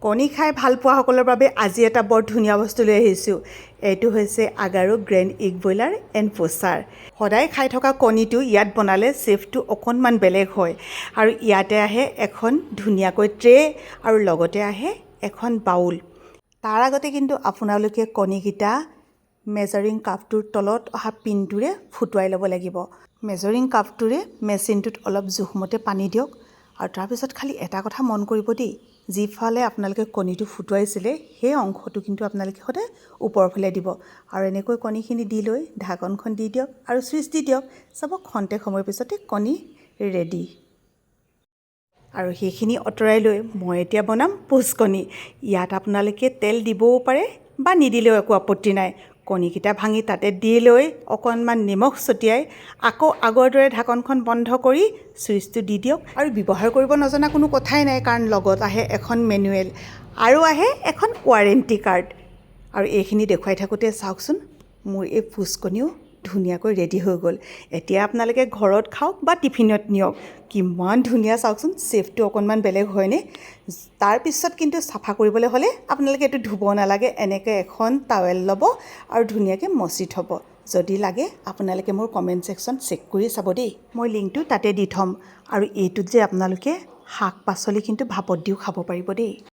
কণী খাই ভাল পোৱা সকলৰ বাবে আজি এটা বৰ ধুনীয়া বস্তু লৈ আহিছোঁ। এইটো হৈছে আগাৰো গ্ৰেণ্ড এগ ব্ৰইলাৰ এণ্ড পোচাৰ। সদায় খাই থকা কণীটো ইয়াত বনালে চেফটো অকণমান বেলেগ হয়। আৰু ইয়াতে আহে এখন ধুনীয়াকৈ ট্ৰে আৰু লগতে আহে এখন বাউল। তাৰ আগতে কিন্তু আপোনালোকে কণীকেইটা মেজাৰিং কাপটোৰ তলত অহা পিনটোৰে ফুটুৱাই ল'ব লাগিব। মেজাৰিং কাপটোৰে মেচিনটোত অলপ জোখমতে পানী দিয়ক। আৰু তাৰপিছত খালি এটা কথা মন কৰিব দেই, যিফালে আপোনালোকে কণীটো ফুটুৱাইছিলে সেই অংশটো কিন্তু আপোনালোকে সদায় ওপৰৰ ফালে দিব। আৰু এনেকৈ কণীখিনি দি লৈ ঢাকনখন দি দিয়ক আৰু চুইচ দি দিয়ক। চাব খন্তেক সময়ৰ পিছতে কণী ৰেডি। আৰু সেইখিনি আঁতৰাই লৈ মই এতিয়া বনাম পোচ কণী। ইয়াত আপোনালোকে তেল দিবও পাৰে বা নিদিলেও একো আপত্তি নাই। কণীকেইটা ভাঙি তাতে দি লৈ অকণমান নিমখ ছটিয়াই আকৌ আগৰ দৰে ঢাকনখন বন্ধ কৰি চুইচটো দি দিয়ক। আৰু ব্যৱহাৰ কৰিব নজনা কোনো কথাই নাই, কাৰণ লগত আহে এখন মেনুৱেল আৰু আহে এখন ৱাৰেণ্টি কাৰ্ড। আৰু এইখিনি দেখুৱাই থাকোঁতে চাওকচোন, মোৰ এই পোচ কণীও ধুনীয়াকৈ ৰেডি হৈ গ'ল। এতিয়া আপোনালোকে ঘৰত খাওক বা টিফিনত নিয়ক। কিমান ধুনীয়া চাওকচোন, চেফটো অকণমান বেলেগ হয়নে? তাৰপিছত কিন্তু চাফা কৰিবলৈ হ'লে আপোনালোকে এইটো ধুব নালাগে। এনেকৈ এখন টাৱেল ল'ব আৰু ধুনীয়াকৈ মচি থ'ব। যদি লাগে আপোনালোকে মোৰ কমেণ্ট ছেকশ্যন চেক কৰি চাব দেই, মই লিংকটো তাতে দি থ'ম। আৰু এইটোত যে আপোনালোকে শাক পাচলি কিন্তু ভাপত দিও খাব পাৰিব দেই।